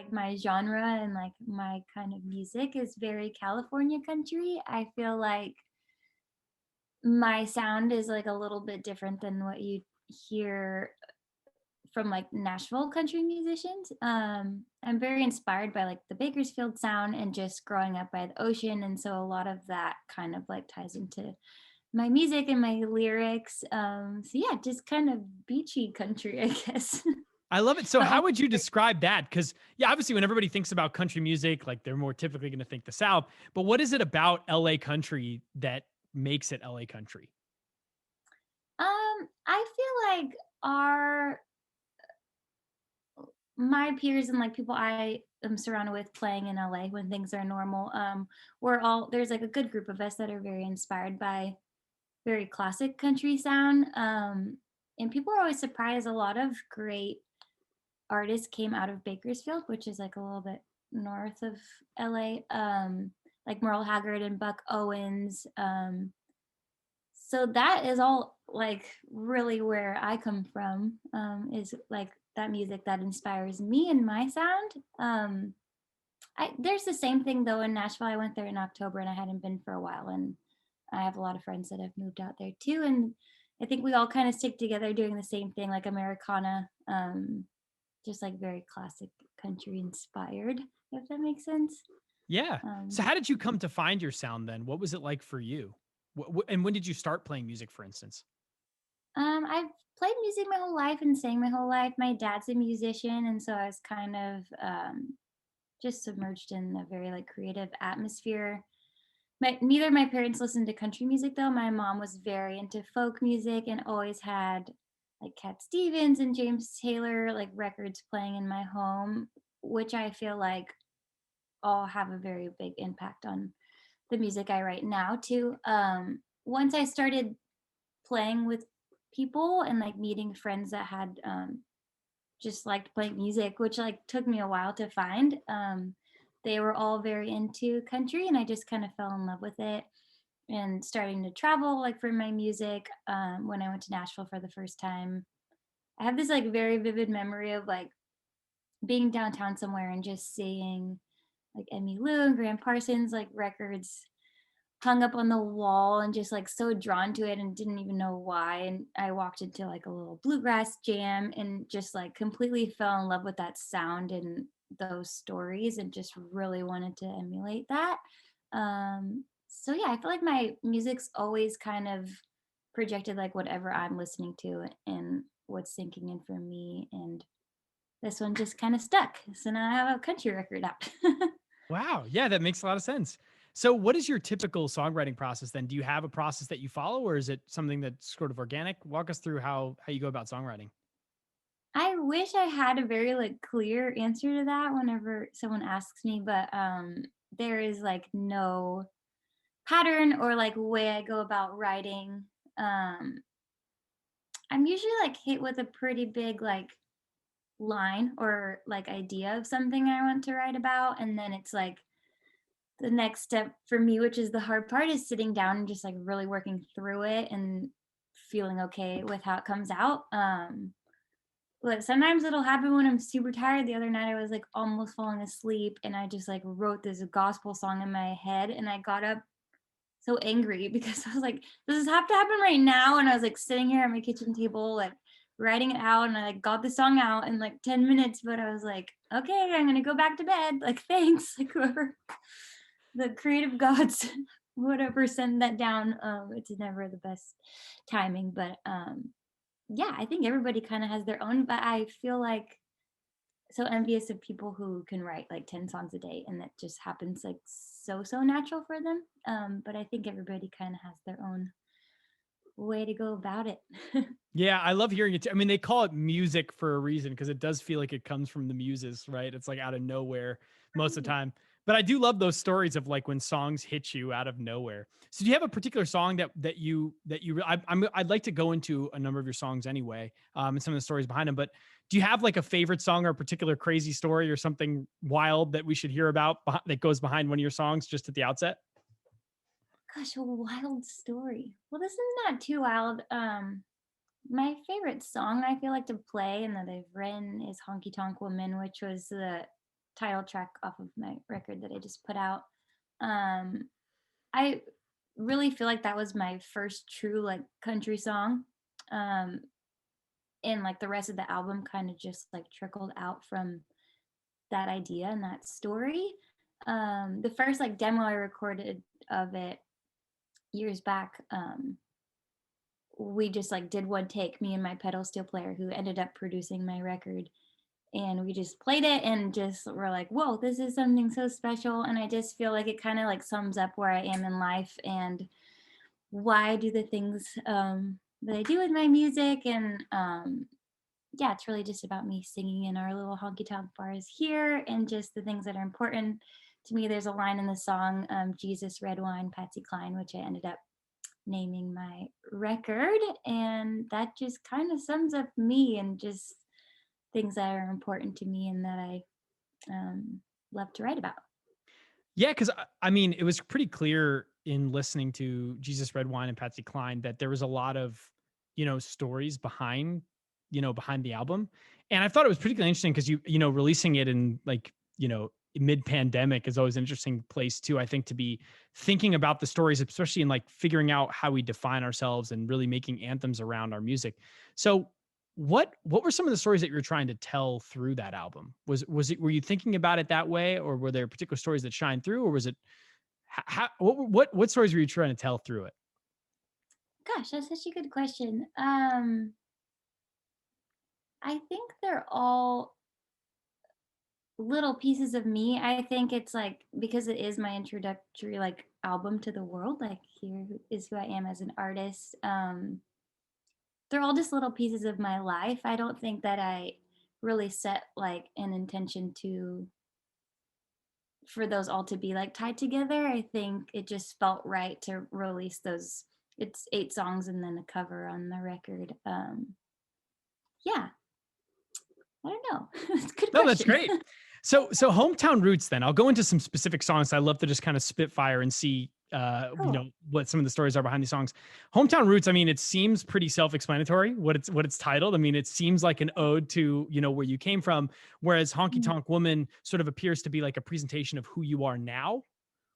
like my genre and like my kind of music is very California country. I feel like my sound is like a little bit different than what you hear from like Nashville country musicians. I'm very inspired by like the Bakersfield sound and just growing up by the ocean. And so a lot of that kind of like ties into my music and my lyrics. So yeah, just kind of beachy country, I guess. I love it. So But how would you describe that? Because yeah, obviously when everybody thinks about country music, like they're more typically going to think the South. But what is it about LA country that makes it LA country? I feel like our my peers and like people I am surrounded with playing in LA when things are normal, we're all there's like a good group of us that are very inspired by very classic country sound. And people are always surprised. A lot of great artists came out of Bakersfield, which is like a little bit north of LA. Like Merle Haggard and Buck Owens. So that is all like really where I come from, is like that music that inspires me and my sound. There's the same thing though in Nashville. I went there in October and I hadn't been for a while, and I have a lot of friends that have moved out there too. And I think we all kind of stick together doing the same thing, like Americana, just like very classic country inspired, if that makes sense. Yeah. So Um, how did you come to find your sound then? What was it like for you? And when did you start playing music, for instance? I've played music my whole life and sang my whole life. My dad's a musician, and so I was kind of just submerged in a very like creative atmosphere. Neither of my parents listened to country music though. My mom was very into folk music and always had like Cat Stevens and James Taylor like records playing in my home, which I feel like all have a very big impact on the music I write now too. Once I started playing with people and like meeting friends that had just liked playing music, which like took me a while to find. They were all very into country, and I just kind of fell in love with it and starting to travel like for my music. When I went to Nashville for the first time, I have this like very vivid memory of like being downtown somewhere and just seeing like Emmylou and Graham Parsons like records hung up on the wall and just like so drawn to it and didn't even know why. And I walked into like a little bluegrass jam and just like completely fell in love with that sound and those stories and just really wanted to emulate that. So yeah, I feel like my music's always kind of projected like whatever I'm listening to and what's sinking in for me. And this one just kind of stuck. So now I have a country record out. Wow. Yeah, that makes a lot of sense. So what is your typical songwriting process then? Do you have a process that you follow, or is it something that's sort of organic? Walk us through how you go about songwriting. I wish I had a very like clear answer to that whenever someone asks me, but there is like no pattern or like way I go about writing. Um I'm usually like hit with a pretty big like line or like idea of something I want to write about, and then it's like the next step for me, which is the hard part, is sitting down and just like really working through it and feeling okay with how it comes out. But sometimes it'll happen when I'm super tired. The other night I was like almost falling asleep and I just like wrote this gospel song in my head and I got up so angry because I was like, does this have to happen right now? And I was like sitting here at my kitchen table, like writing it out, and I like got the song out in like 10 minutes, but I was like, okay, I'm gonna go back to bed. Like, thanks. Like whoever the creative gods, whatever send that down. It's never the best timing, but yeah, I think everybody kind of has their own, but I feel like so envious of people who can write like 10 songs a day and that just happens like so natural for them. But I think everybody kind of has their own way to go about it. Yeah, I love hearing it. I mean, they call it music for a reason because it does feel like it comes from the muses, right? It's like out of nowhere most of the Right. time. But I do love those stories of like when songs hit you out of nowhere. So do you have a particular song I'd like to go into a number of your songs anyway, and some of the stories behind them. But do you have like a favorite song or a particular crazy story or something wild that we should hear about that goes behind one of your songs just at the outset? Gosh, a wild story. Well, this is not too wild. My favorite song I feel like to play and that I've written is Honky Tonk Woman, which was the title track off of my record that I just put out. Um, I really feel like that was my first true like country song. Um, and like the rest of the album kind of just like trickled out from that idea and that story. The first like demo I recorded of it years back, we just like did one take, me and my pedal steel player who ended up producing my record. And we just played it and just were like, whoa, this is something so special. And I just feel like it kind of like sums up where I am in life and why I do the things that I do with my music. And yeah, it's really just about me singing in our little honky tonk bars here and just the things that are important to me. There's a line in the song, Jesus, Red Wine, Patsy Cline, which I ended up naming my record. And that just kind of sums up me and just things that are important to me and that I love to write about. Yeah, because I mean, it was pretty clear in listening to Jesus Red Wine and Patsy Cline that there was a lot of, stories behind, behind the album. And I thought it was particularly interesting because releasing it in like, mid-pandemic is always an interesting place too, I think, to be thinking about the stories, especially in like figuring out how we define ourselves and really making anthems around our music. So what were some of the stories that you were trying to tell through that album? Were you thinking about it that way, or were there particular stories that shine through, or was it what stories were you trying to tell through it? Gosh, that's such a good question. I think they're all little pieces of me. I think it's like because it is my introductory like album to the world, like here is who I am as an artist. They're all just little pieces of my life. I don't think that I really set like an intention to for those all to be like tied together. I think it just felt right to release those. It's 8 songs and then a cover on the record. Yeah, I don't know. It's a good No, that's question. great. So hometown roots. Then I'll go into some specific songs. I love to just kind of spitfire and see, Cool. what some of the stories are behind these songs. Hometown roots. I mean, it seems pretty self-explanatory what it's titled. I mean, it seems like an ode to where you came from, whereas Honky Mhm, Tonk Woman sort of appears to be like a presentation of who you are now,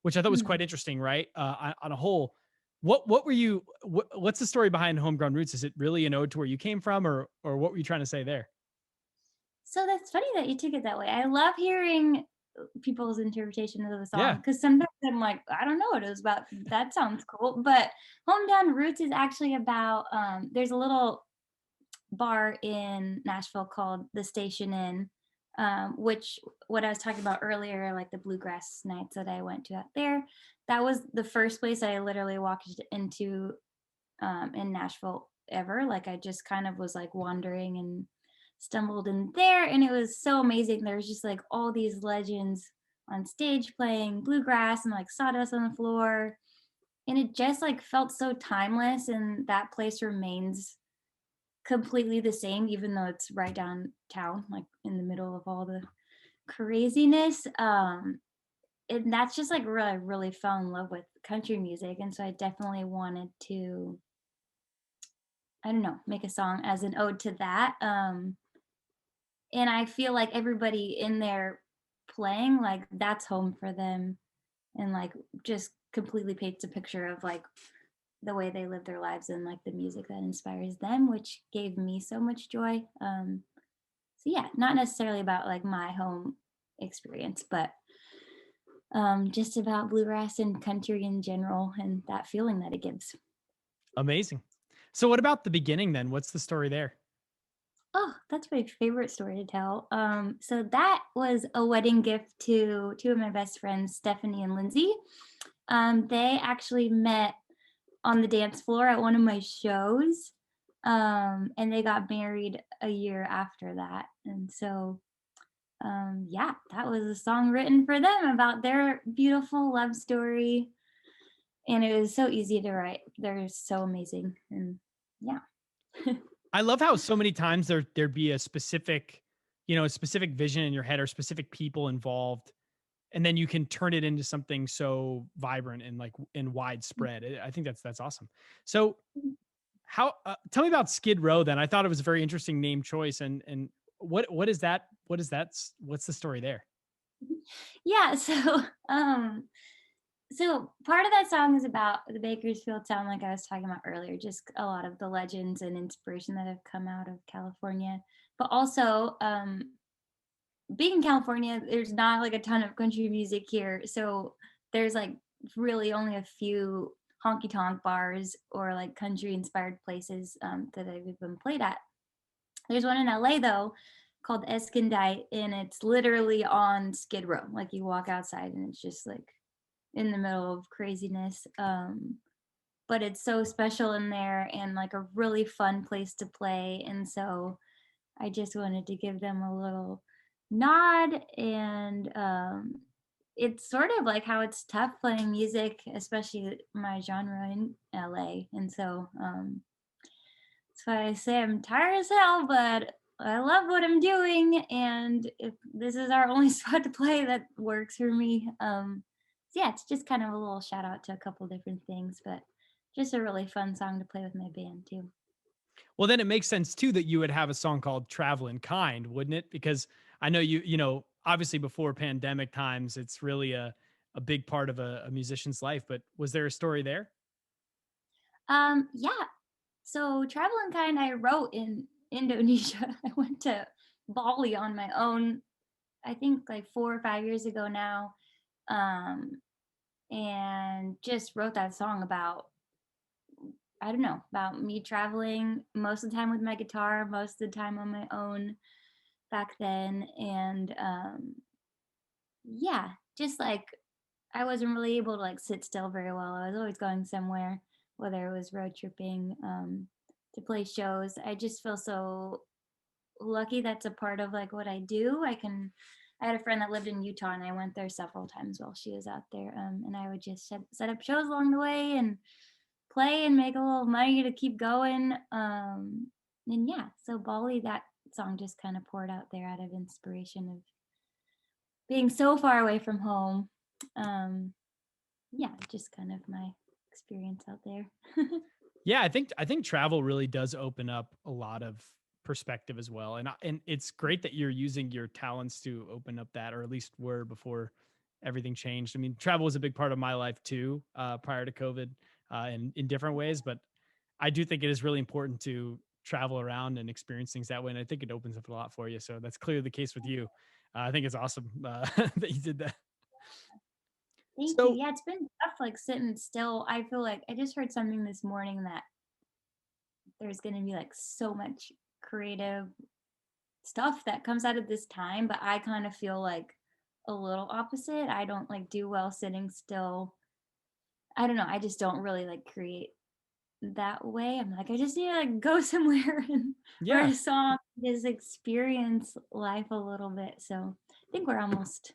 which I thought was mhm. quite interesting. Right, on a whole. What were you? What's the story behind Homegrown Roots? Is it really an ode to where you came from, or what were you trying to say there? So that's funny that you took it that way. I love hearing people's interpretation of the song Yeah. because sometimes I'm like, I don't know what it was about. That sounds cool. But Hometown Roots is actually about there's a little bar in Nashville called the Station Inn, which what I was talking about earlier, like the bluegrass nights that I went to out there. That was the first place I literally walked into in Nashville ever. Like I just kind of was like wandering and stumbled in there, and it was so amazing. There was just like all these legends on stage playing bluegrass and like sawdust on the floor, and it just like felt so timeless. And that place remains completely the same, even though it's right downtown, like in the middle of all the craziness. And that's just like really, I really fell in love with country music, and so I definitely wanted to I don't know, make a song as an ode to that. And I feel like everybody in there playing, like that's home for them and like just completely paints a picture of like the way they live their lives and like the music that inspires them, which gave me so much joy. So yeah, not necessarily about like my home experience, but just about bluegrass and country in general and that feeling that it gives. Amazing. So what about the beginning then? What's the story there? Oh, that's my favorite story to tell. So that was a wedding gift to 2 of my best friends, Stephanie and Lindsay. They actually met on the dance floor at one of my shows, and they got married a year after that. And so, yeah, that was a song written for them about their beautiful love story, and it was so easy to write. They're so amazing, and yeah. I love how so many times there'd be a specific vision in your head or specific people involved, and then you can turn it into something so vibrant and like and widespread. I think that's awesome. So how tell me about Skid Row then. I thought it was a very interesting name choice, and what is that? What's the story there? Yeah, so, um, so part of that song is about the Bakersfield town, like I was talking about earlier, just a lot of the legends and inspiration that have come out of California. But also, being in California, there's not like a ton of country music here. So there's like really only a few honky tonk bars or like country inspired places that I've even played at. There's one in LA though called Escondite, and it's literally on Skid Row. Like you walk outside and it's just like in the middle of craziness. But it's so special in there and like a really fun place to play. And so I just wanted to give them a little nod. And it's sort of like how it's tough playing music, especially my genre in LA. And so that's why I say I'm tired as hell, but I love what I'm doing. And if this is our only spot to play, that works for me. So yeah, it's just kind of a little shout out to a couple different things, but just a really fun song to play with my band too. Well, then it makes sense too that you would have a song called Traveling Kind, wouldn't it? Because I know obviously before pandemic times, it's really a big part of a musician's life. But was there a story there? Yeah. So traveling kind I wrote in Indonesia. I went to Bali on my own, I think like 4 or 5 years ago now. Um, and just wrote that song about, I don't know, about me traveling most of the time with my guitar, most of the time on my own back then. And yeah, just like I wasn't really able to like sit still very well. I was always going somewhere, whether it was road tripping, to play shows. I just feel so lucky that's a part of like what I do. I had a friend that lived in Utah and I went there several times while she was out there. And I would just set up shows along the way and play and make a little money to keep going. And yeah, so Bali, that song just kind of poured out there out of inspiration of being so far away from home. Um, yeah, just kind of my experience out there. Yeah, I think travel really does open up a lot of perspective as well, and it's great that you're using your talents to open up that, or at least were before everything changed. I mean, travel was a big part of my life too, prior to COVID, in different ways. But I do think it is really important to travel around and experience things that way, and I think it opens up a lot for you. So that's clearly the case with you. I think it's awesome that you did that. Thank you. So Yeah, it's been tough, like sitting still. I feel like I just heard something this morning that there's going to be like so much creative stuff that comes out of this time, but I kind of feel like a little opposite. I don't like do well sitting still. I don't know. I just don't really like create that way. I'm like, I just need to like go somewhere and write yeah, a song, just experience life a little bit. So I think we're almost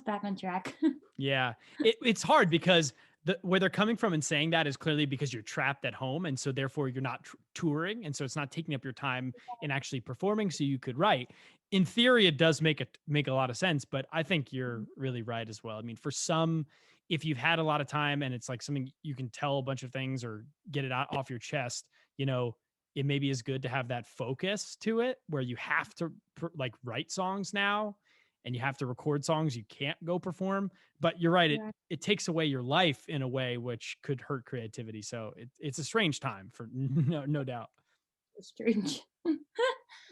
back on track. yeah, it's hard because where they're coming from and saying that is clearly because you're trapped at home, and so therefore you're not touring, and so it's not taking up your time in actually performing. So you could write. In theory, it does make a lot of sense, but I think you're really right as well. I mean, for some, if you've had a lot of time and it's like something you can tell a bunch of things or get it out off your chest, it maybe is good to have that focus to it where you have to like write songs now and you have to record songs you can't go perform. But you're right, it Right. it takes away your life in a way which could hurt creativity. So it's a strange time for no doubt. Strange.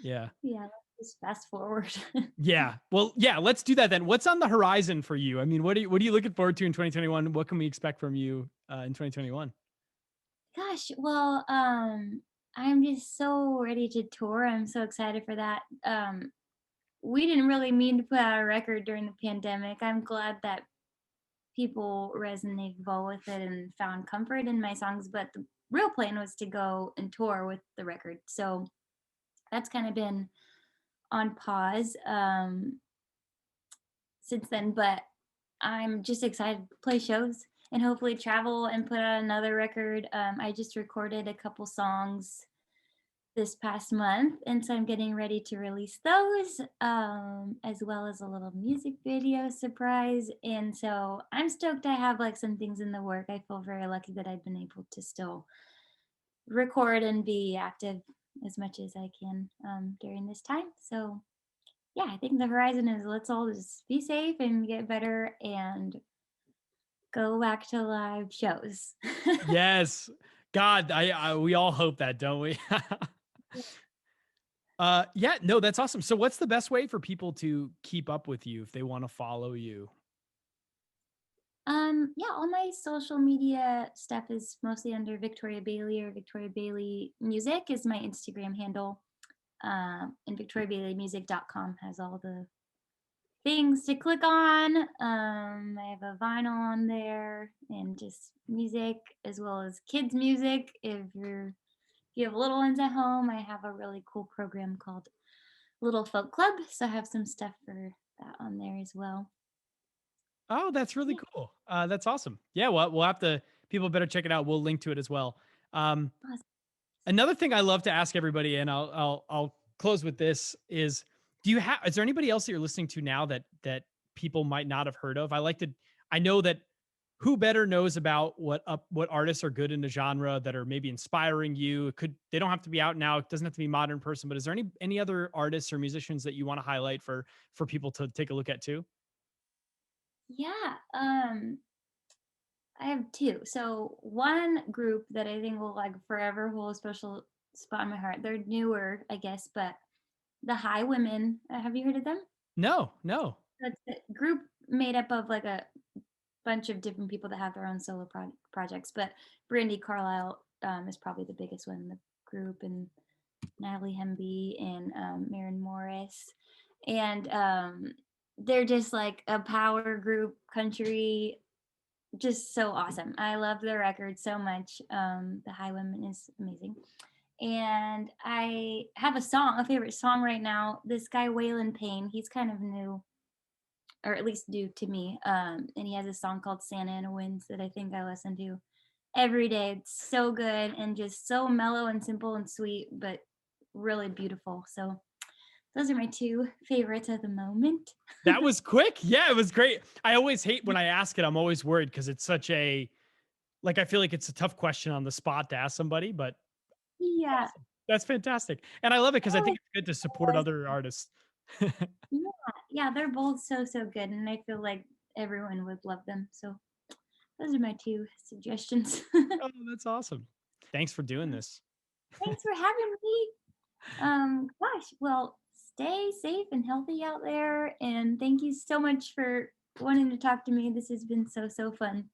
Yeah. Yeah, let's just fast forward. Yeah. Well, yeah, let's do that then. What's on the horizon for you? I mean, what are you looking forward to in 2021? What can we expect from you in 2021? Gosh, well, I'm just so ready to tour. I'm so excited for that. We didn't really mean to put out a record during the pandemic. I'm glad that people resonated well with it and found comfort in my songs, but the real plan was to go and tour with the record. So that's kind of been on pause since then, but I'm just excited to play shows and hopefully travel and put out another record. I just recorded a couple songs this past month, and so I'm getting ready to release those, as well as a little music video surprise. And so I'm stoked I have like some things in the work. I feel very lucky that I've been able to still record and be active as much as I can during this time. So yeah, I think the horizon is let's all just be safe and get better and go back to live shows. Yes. God, we all hope that, don't we? Yeah, no, that's awesome. So what's the best way for people to keep up with you if they want to follow you? Yeah, all my social media stuff is mostly under Victoria Bailey or Victoria Bailey Music is my Instagram handle. And victoriabaileymusic.com has all the things to click on. I have a vinyl on there and just music as well as kids music. If you have little ones at home, I have a really cool program called Little Folk Club. So I have some stuff for that on there as well. Oh, that's really Yeah. cool. That's awesome. Yeah, well, we'll have to. People better check it out. We'll link to it as well. Um, Awesome. Another thing I love to ask everybody, and I'll close with this is: do you have? Is there anybody else that you're listening to now that people might not have heard of? I like to. I know that who better knows about what artists are good in the genre that are maybe inspiring you. It could they don't have to be out now. It doesn't have to be modern person. But is there any other artists or musicians that you want to highlight for people to take a look at too? Yeah. I have two. So one group that I think will like forever hold a special spot in my heart. They're newer, I guess, but the High Women. Have you heard of them? No, no. That's a group made up of like a bunch of different people that have their own solo projects. But Brandy Carlisle is probably the biggest one in the group, and Natalie Hemby and Maren Morris, and they're just like a power group country, just so awesome. I love their record so much. The High Women is amazing. And I have a favorite song right now. This guy Waylon Payne, he's kind of new, or at least new to me. And he has a song called Santa Ana Winds that I think I listen to every day. It's so good and just so mellow and simple and sweet, but really beautiful. So those are my two favorites at the moment. That was quick. Yeah, it was great. I always hate when I ask it. I'm always worried because it's such a like I feel like it's a tough question on the spot to ask somebody, but Yeah. awesome. That's fantastic. And I love it because I Oh, think it's good to support other artists. yeah, yeah, they're both so, so good, and I feel like everyone would love them. So those are my two suggestions. Oh, that's awesome. Thanks for doing this. Thanks for having me. Gosh, well, stay safe and healthy out there, and thank you so much for wanting to talk to me. This has been so, so fun.